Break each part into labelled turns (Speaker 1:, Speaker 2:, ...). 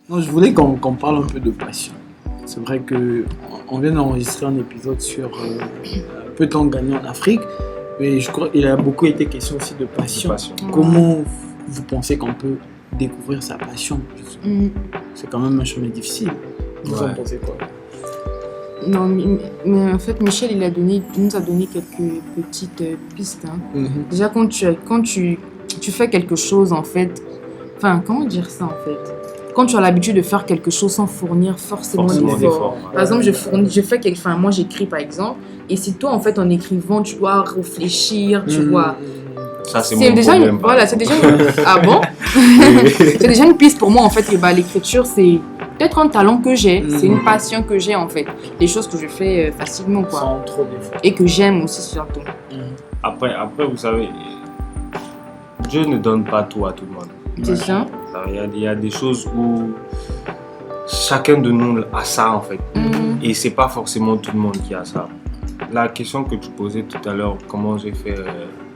Speaker 1: Non, je voulais qu'on parle un peu de passion. C'est vrai qu'on vient d'enregistrer un épisode sur peut-on gagner en Afrique, mais je crois qu'il a beaucoup été question aussi de passion. Comment vous pensez qu'on peut découvrir sa passion? C'est quand même un chemin difficile. Vous en pensez quoi?
Speaker 2: Non, mais en fait, Michel, il nous a donné quelques petites pistes. Hein. Déjà, quand tu fais quelque chose, en fait, enfin, comment dire ça, en fait? Quand tu as l'habitude de faire quelque chose sans fournir forcément d'efforts. Par exemple, moi j'écris par exemple, et si toi, en fait, en écrivant, tu dois réfléchir, tu vois.
Speaker 3: Ça, c'est mon
Speaker 2: déjà
Speaker 3: problème.
Speaker 2: c'est déjà Ah bon? C'est déjà une piste pour moi, en fait, que l'écriture, c'est peut-être un talent que j'ai, c'est une passion que j'ai, en fait. Des choses que je fais facilement, quoi.
Speaker 1: Sans trop d'efforts.
Speaker 2: Et que j'aime aussi, surtout.
Speaker 3: Après, vous savez, Dieu ne donne pas tout à tout le monde.
Speaker 2: C'est ça.
Speaker 3: Il y a des choses où chacun de nous a ça, en fait. Et c'est pas forcément tout le monde qui a ça. La question que tu posais tout à l'heure, comment j'ai fait,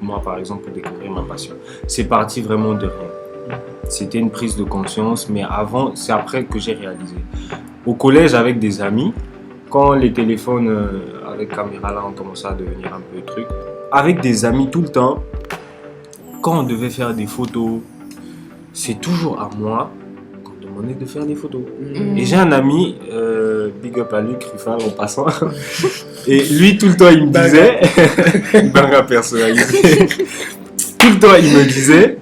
Speaker 3: moi, par exemple, pour découvrir ma passion, c'est parti vraiment de rien. C'était une prise de conscience, mais c'est après que j'ai réalisé. Au collège, avec des amis, quand les téléphones avec caméra là ont commencé à devenir un peu truc, avec des amis tout le temps, quand on devait faire des photos, c'est toujours à moi qu'on demandait de faire des photos. Et j'ai un ami, big up à lui, Crifal en passant, et lui tout le temps il me disait, Banga personnalisé, tout le temps il me disait,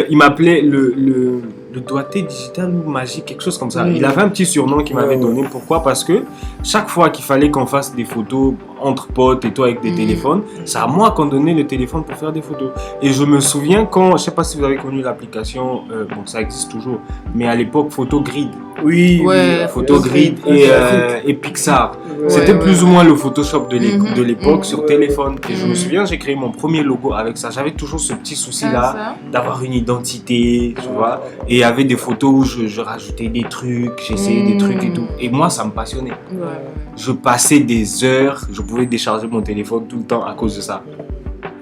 Speaker 3: il m'appelait le doigté digital ou magique, quelque chose comme ça. Il avait un petit surnom qu'il m'avait donné. Pourquoi? Parce que chaque fois qu'il fallait qu'on fasse des photos entre potes et toi avec des téléphones, c'est à moi qu'on donnait le téléphone pour faire des photos. Et je me souviens quand, je sais pas si vous avez connu l'application, bon ça existe toujours, mais à l'époque Photogrid.
Speaker 1: Oui,
Speaker 3: Photogrid et Pixar. C'était plus ou moins le Photoshop de l'époque sur téléphone. Et je me souviens, j'ai créé mon premier logo avec ça. J'avais toujours ce petit souci-là d'avoir une identité, tu vois. Et il y avait des photos où je rajoutais des trucs, j'essayais des trucs et tout. Et moi, ça me passionnait. Je passais des heures, je pouvais décharger mon téléphone tout le temps à cause de ça.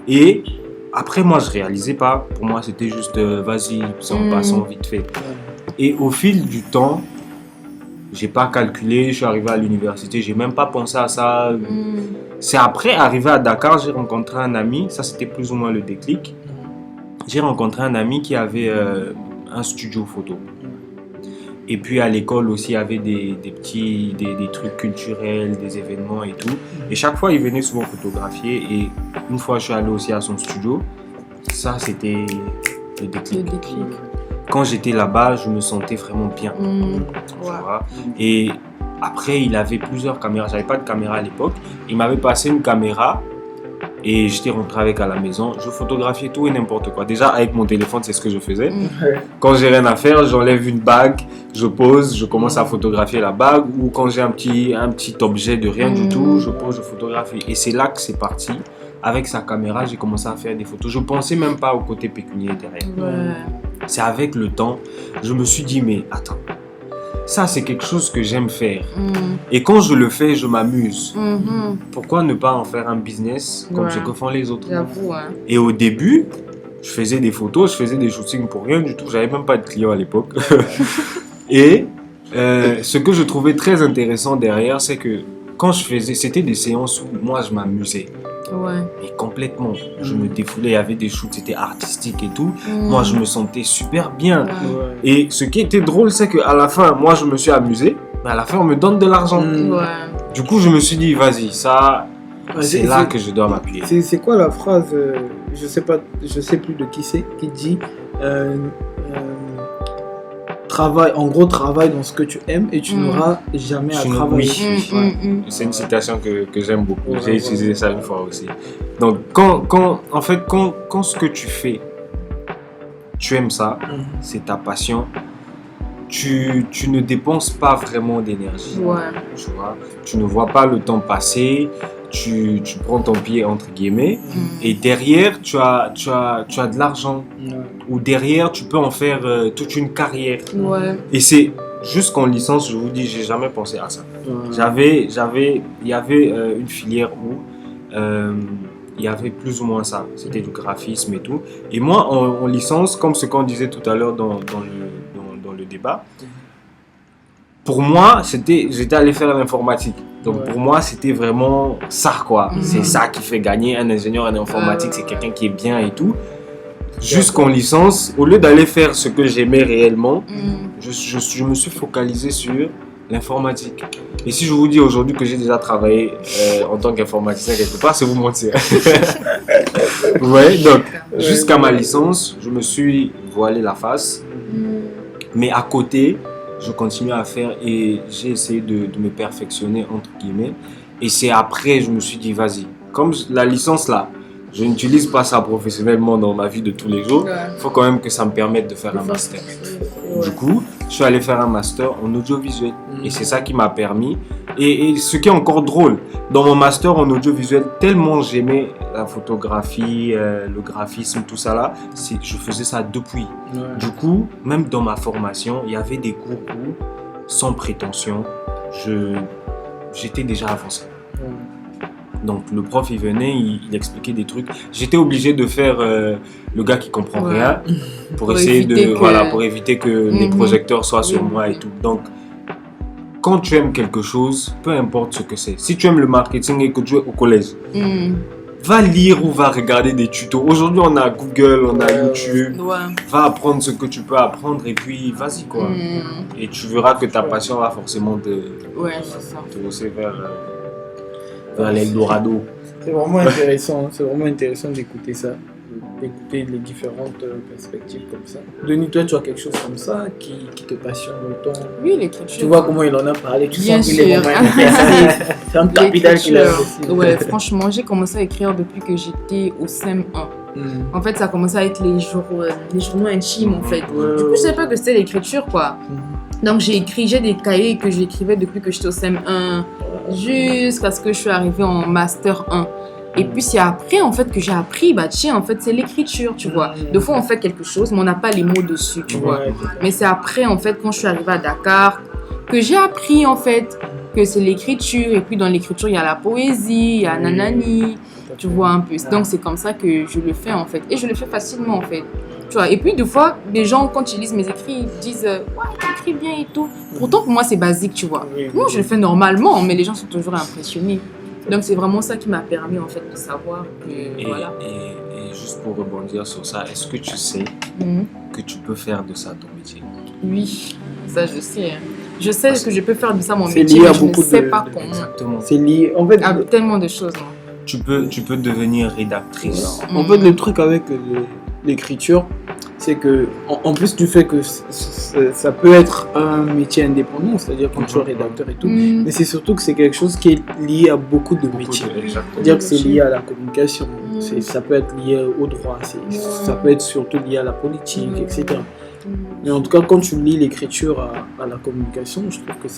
Speaker 3: Et après, moi, je réalisais pas. Pour moi, c'était juste, vas-y, en passant vite fait. Et au fil du temps, j'ai pas calculé, je suis arrivé à l'université, j'ai même pas pensé à ça. C'est après, arrivé à Dakar, j'ai rencontré un ami, ça c'était plus ou moins le déclic. J'ai rencontré un ami qui avait un studio photo. Et puis à l'école aussi, il y avait des trucs culturels, des événements et tout. Et chaque fois, il venait souvent photographier. Et une fois, je suis allé aussi à son studio. Ça, c'était le déclic. Quand j'étais là-bas, je me sentais vraiment bien. Tu vois. Et après, il avait plusieurs caméras. J'avais pas de caméra à l'époque. Il m'avait passé une caméra et j'étais rentré avec à la maison. Je photographiais tout et n'importe quoi. Déjà, avec mon téléphone, c'est ce que je faisais. Quand j'ai rien à faire, j'enlève une bague, je pose, je commence à photographier la bague. Ou quand j'ai un petit objet de rien du tout, je pose, je photographie. Et c'est là que c'est parti. Avec sa caméra, j'ai commencé à faire des photos. Je pensais même pas au côté pécuniaire derrière. C'est avec le temps, je me suis dit, mais attends, ça c'est quelque chose que j'aime faire. Et quand je le fais, je m'amuse. Pourquoi ne pas en faire un business comme ce que font les autres?
Speaker 2: J'avoue,
Speaker 3: Et au début, je faisais des photos, je faisais des shootings pour rien du tout. J'avais même pas de clients à l'époque. Et ce que je trouvais très intéressant derrière, c'est que quand je faisais, c'était des séances où moi je m'amusais. Et complètement, je me défoulais, il y avait des shoots, c'était artistique et tout. Moi, je me sentais super bien. Et ce qui était drôle, c'est qu'à la fin, moi, je me suis amusé, mais à la fin, on me donne de l'argent. Du coup, je me suis dit, vas-y, ça, c'est là que je dois m'appuyer.
Speaker 1: C'est quoi la phrase, je sais plus de qui c'est, qui dit travaille dans ce que tu aimes et tu n'auras jamais à travailler.
Speaker 3: C'est une citation que j'aime beaucoup. J'ai utilisé ça une fois aussi. Donc, quand ce que tu fais, tu aimes ça, c'est ta passion, tu ne dépenses pas vraiment d'énergie. Tu vois, tu ne vois pas le temps passer. Tu prends ton pied entre guillemets et derrière tu as de l'argent ou derrière tu peux en faire toute une carrière. Et c'est jusqu'en licence, je vous dis, j'ai jamais pensé à ça. Il y avait une filière où il y avait plus ou moins ça, c'était du graphisme et tout. Et moi en licence, comme ce qu'on disait tout à l'heure dans le débat, pour moi, j'étais allé faire l'informatique. Donc pour moi, c'était vraiment ça, quoi. C'est ça qui fait gagner un ingénieur en informatique. C'est quelqu'un qui est bien et tout. Jusqu'en licence, au lieu d'aller faire ce que j'aimais réellement, je me suis focalisé sur l'informatique. Et si je vous dis aujourd'hui que j'ai déjà travaillé en tant qu'informaticien quelque part, c'est vous mentir. Ouais, donc jusqu'à ma licence, je me suis voilé la face. Mais à côté, je continuais à faire et j'ai essayé de me perfectionner, entre guillemets. Et c'est après, je me suis dit, vas-y, comme la licence là, je n'utilise pas ça professionnellement dans ma vie de tous les jours, il faut quand même que ça me permette de faire un master. Du coup, je suis allé faire un master en audiovisuel. Et c'est ça qui m'a permis. Et ce qui est encore drôle, dans mon master en audiovisuel, tellement j'aimais la photographie, le graphisme, tout ça là, je faisais ça depuis. Du coup, même dans ma formation, il y avait des cours où, sans prétention, j'étais déjà avancé. Donc le prof il venait, il expliquait des trucs. J'étais obligé de faire le gars qui comprend rien pour essayer pour éviter que les projecteurs soient sur moi et tout. Donc quand tu aimes quelque chose, peu importe ce que c'est. Si tu aimes le marketing et que tu es au collège, va lire ou va regarder des tutos. Aujourd'hui on a Google, on a YouTube. Va apprendre ce que tu peux apprendre et puis vas-y quoi. Et tu verras que ta passion va forcément te pousser vers l'Eldorado.
Speaker 1: C'est vraiment intéressant, d'écouter ça, d'écouter les différentes perspectives comme ça. Denis, toi, tu as quelque chose comme ça qui te passionne autant.
Speaker 2: Oui, l'écriture.
Speaker 1: Tu vois comment il en a parlé, tu
Speaker 2: Bien
Speaker 1: sens qu'il est
Speaker 2: sûr.
Speaker 1: vraiment c'est un capital qu'il a aussi.
Speaker 2: Ouais, franchement, j'ai commencé à écrire depuis que j'étais au CM1. En fait, ça a commencé à être les journaux intimes, en fait. Du coup, je savais pas que c'était l'écriture, quoi. Donc, j'ai des cahiers que j'écrivais depuis que j'étais au CM1 jusqu'à ce que je suis arrivée en Master 1. Et puis, c'est après, en fait, que j'ai appris, en fait, c'est l'écriture, tu vois. Des fois, on fait quelque chose, mais on n'a pas les mots dessus, tu vois. Mais c'est après, en fait, quand je suis arrivée à Dakar, que j'ai appris, en fait, que c'est l'écriture. Et puis, dans l'écriture, il y a la poésie, il y a nanani, tu vois, un peu. Donc, c'est comme ça que je le fais, en fait. Et je le fais facilement, en fait. Tu vois, et puis, des fois, les gens, quand ils lisent mes écrits, ils disent « Ouais, tu écris bien et tout ». Pourtant, pour moi, c'est basique, tu vois. Moi, je le fais normalement, mais les gens sont toujours impressionnés. Donc, c'est vraiment ça qui m'a permis, en fait, de savoir que, voilà.
Speaker 3: Et juste pour rebondir sur ça, est-ce que tu sais que tu peux faire de ça ton métier?
Speaker 2: Oui, ça, je sais. Je sais que je peux faire de ça mon
Speaker 1: c'est
Speaker 2: métier,
Speaker 1: lié à
Speaker 2: mais je ne
Speaker 1: beaucoup
Speaker 2: sais
Speaker 1: de-
Speaker 2: pas comment.
Speaker 3: Exactement.
Speaker 1: C'est lié. En fait,
Speaker 2: À tellement de choses, hein.
Speaker 3: Tu peux devenir rédactrice.
Speaker 1: En fait, le truc avec l'écriture, c'est que, en plus du fait que ça peut être un métier indépendant, c'est-à-dire quand tu es rédacteur et tout, mais c'est surtout que c'est quelque chose qui est lié à beaucoup de métiers. C'est-à-dire que c'est lié à la communication, ça peut être lié au droit, ça peut être surtout lié à la politique, etc. Mais en tout cas, quand tu lis l'écriture à la communication, je trouve que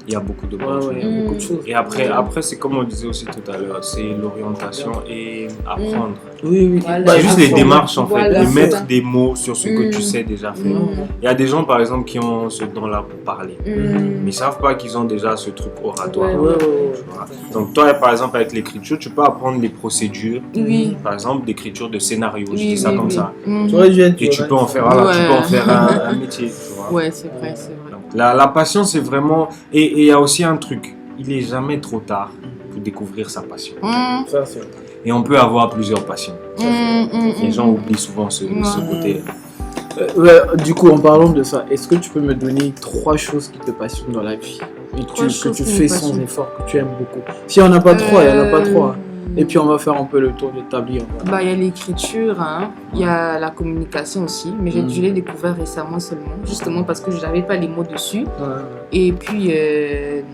Speaker 3: Il y a beaucoup de
Speaker 1: il y a beaucoup de choses.
Speaker 3: Et après c'est comme on disait aussi tout à l'heure, c'est l'orientation et apprendre.
Speaker 1: Oui.
Speaker 2: Voilà.
Speaker 3: C'est juste les démarches en fait,
Speaker 2: Voilà,
Speaker 3: de
Speaker 2: c'est
Speaker 3: mettre
Speaker 2: ça.
Speaker 3: des mots sur ce que tu sais déjà faire. Il y a des gens par exemple qui ont ce don-là pour parler, mais ils savent pas qu'ils ont déjà ce truc oratoire.
Speaker 2: Ouais.
Speaker 3: Tu vois. Donc toi par exemple avec l'écriture, tu peux apprendre les procédures, par exemple d'écriture de scénario, je dis ça comme ça.
Speaker 1: Tu vois,
Speaker 3: Et tu peux en faire, un métier. Tu vois.
Speaker 2: Ouais, c'est vrai.
Speaker 3: Donc, la passion c'est vraiment... Et il y a aussi un truc, il est jamais trop tard pour découvrir sa passion.
Speaker 1: Ça, c'est...
Speaker 3: Et on peut avoir plusieurs passions. Les gens oublient souvent ce côté.
Speaker 1: Du coup, en parlant de ça, est-ce que tu peux me donner 3 choses qui te passionnent dans la vie et que tu fais sans effort, que tu aimes beaucoup? Si on n'a pas 3, il n'y en a pas 3. Et puis on va faire un peu le tour de tablier.
Speaker 2: Il y a l'écriture, il y a la communication aussi, mais je l'ai découvert récemment seulement, justement parce que je n'avais pas les mots dessus. Et puis les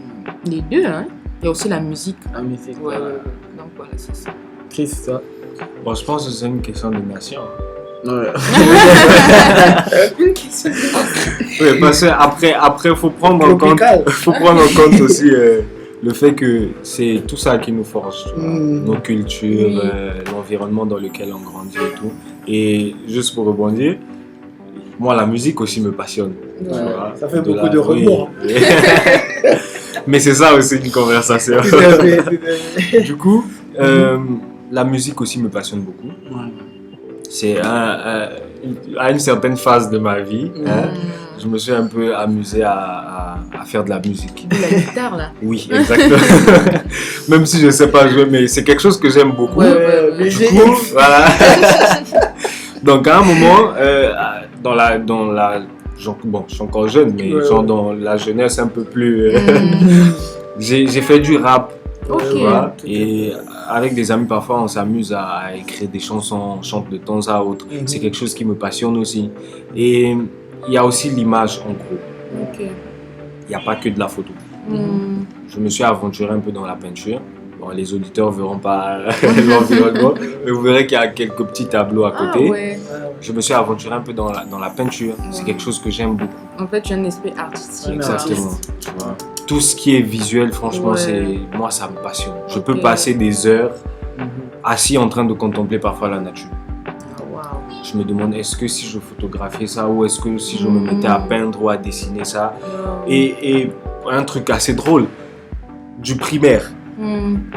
Speaker 2: deux, il y a aussi la musique.
Speaker 1: La musique.
Speaker 2: Ouais. Donc voilà, c'est ça.
Speaker 1: Chris, ça.
Speaker 3: Bon, je pense que c'est une question de nation.
Speaker 1: Ouais.
Speaker 2: Une question.
Speaker 3: Oui, parce qu'après, faut prendre en compte aussi le fait que c'est tout ça qui nous forge, tu vois. Nos cultures, l'environnement dans lequel on grandit et tout. Et juste pour rebondir, moi la musique aussi me passionne.
Speaker 1: Ouais, ça fait beaucoup de remords.
Speaker 3: Mais c'est ça aussi une conversation. Du coup, la musique aussi me passionne beaucoup. C'est à une certaine phase de ma vie. je me suis un peu amusé à faire de la musique.
Speaker 2: De la guitare, là.
Speaker 3: Oui, exactement. Même si je ne sais pas jouer, mais c'est quelque chose que j'aime beaucoup.
Speaker 2: Ouais.
Speaker 3: Du coup, voilà. Donc, à un moment, bon, je suis encore jeune, mais genre dans la jeunesse un peu plus... j'ai fait du rap. Tu vois, et avec des amis, parfois, on s'amuse à écrire des chansons, on chante de temps à autre. C'est quelque chose qui me passionne aussi. Et il y a aussi l'image, en gros. Il n'y a pas que de la photo. Je me suis aventuré un peu dans la peinture. Bon, les auditeurs ne verront pas l'environnement, mais vous verrez qu'il y a quelques petits tableaux à côté. Je me suis aventuré un peu dans la peinture. C'est quelque chose que j'aime beaucoup.
Speaker 2: En fait, tu as un aspect artistique.
Speaker 3: Exactement. Tu vois. Tout ce qui est visuel, franchement, moi, ça me passionne. Je peux passer des heures assis en train de contempler parfois la nature. Je me demande, est-ce que si je photographiais ça, ou est-ce que si je me mettais à peindre ou à dessiner ça. Et un truc assez drôle, du primaire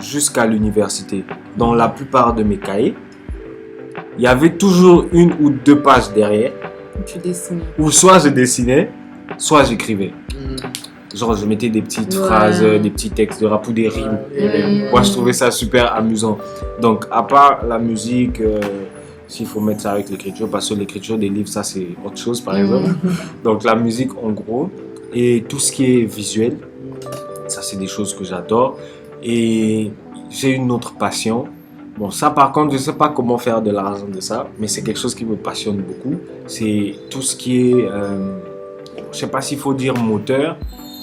Speaker 3: jusqu'à l'université, dans la plupart de mes cahiers, il y avait toujours 1 ou 2 pages derrière.
Speaker 2: Tu dessinais.
Speaker 3: Où soit je dessinais, soit j'écrivais. Genre, je mettais des petites phrases, des petits textes de rap ou des rimes. Moi, je trouvais ça super amusant. Donc, à part la musique, s'il faut mettre ça avec l'écriture, parce que l'écriture des livres, ça, c'est autre chose, par exemple. Donc, la musique, en gros, et tout ce qui est visuel, ça, c'est des choses que j'adore. Et j'ai une autre passion. Bon, ça, par contre, je ne sais pas comment faire de l'argent de ça, mais c'est quelque chose qui me passionne beaucoup. C'est tout ce qui est... je ne sais pas s'il faut dire moteur,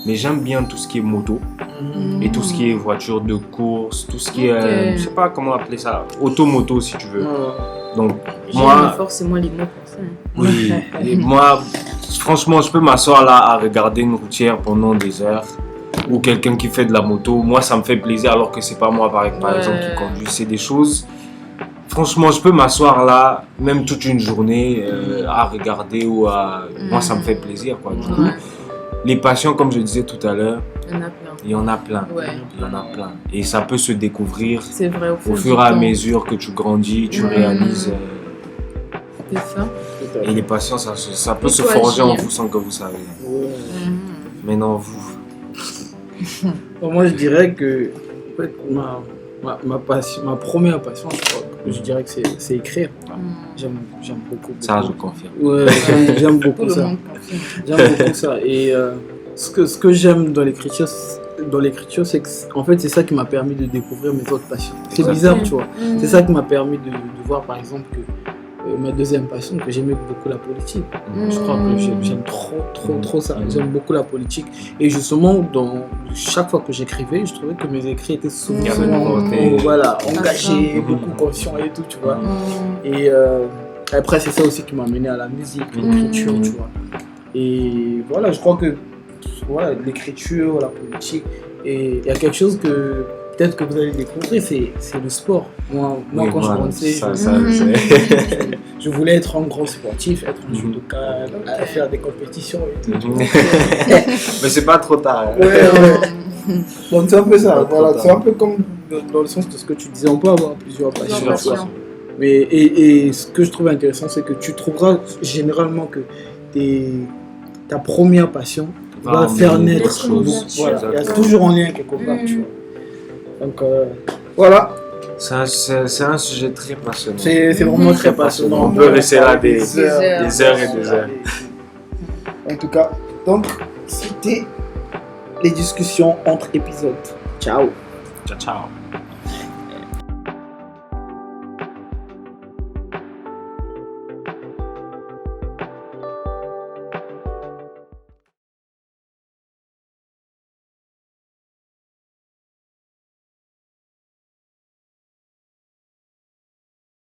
Speaker 3: mais j'aime bien tout ce qui est moto et tout ce qui est voiture de course, tout ce qui est, je sais pas comment appeler ça, automoto si tu veux. Donc moi,
Speaker 2: forcément les mots pour ça.
Speaker 3: Oui, et moi, franchement, je peux m'asseoir là à regarder une routière pendant des heures ou quelqu'un qui fait de la moto. Moi, ça me fait plaisir alors que c'est pas moi par exemple qui conduis. C'est des choses. Franchement, je peux m'asseoir là, même toute une journée, à regarder ou à. Moi, ça me fait plaisir quoi. Du coup, les passions, comme je disais tout à l'heure, il y en a plein. Il y en a plein. Et ça peut se découvrir au fur et à mesure que tu grandis, tu réalises.
Speaker 2: C'est ça.
Speaker 3: Et les passions, ça peut se forger en vous sans que vous savez. Maintenant, vous.
Speaker 1: Moi, je dirais que en fait, ma première passion, je dirais que c'est écrire. J'aime beaucoup.
Speaker 3: Ça, je confirme.
Speaker 1: Ouais, j'aime beaucoup ça. J'aime beaucoup ça. Et ce que j'aime dans l'écriture, c'est que en fait, c'est ça qui m'a permis de découvrir mes autres passions. C'est bizarre, tu vois. C'est ça qui m'a permis de voir, par exemple, que ma deuxième passion, que j'aimais beaucoup la politique. Je crois que j'aime trop ça. J'aime beaucoup la politique. Et justement, chaque fois que j'écrivais, je trouvais que mes écrits étaient souvent engagés, beaucoup conscients et tout, tu vois. Et après, c'est ça aussi qui m'a amené à la musique, l'écriture, tu vois. Et voilà, je crois que l'écriture, la politique, et il y a quelque chose que peut-être que vous allez découvrir, c'est le sport. Moi quand je commençais, je voulais être un grand sportif, être un judoka, faire des compétitions et tout.
Speaker 3: Mais c'est pas trop tard.
Speaker 1: Donc c'est un peu ça. Voilà, c'est un peu comme dans le sens de ce que tu disais, on peut avoir plusieurs passions. Mais et ce que je trouve intéressant, c'est que tu trouveras généralement que ta première passion va faire naître autre chose. Voilà, il y a toujours un lien quelque part, tu vois. Donc voilà.
Speaker 3: C'est un sujet très passionnant.
Speaker 1: C'est vraiment très passionnant.
Speaker 3: On peut rester là des heures et des heures.
Speaker 1: En tout cas, donc c'était les discussions entre épisodes. Ciao.
Speaker 3: Ciao.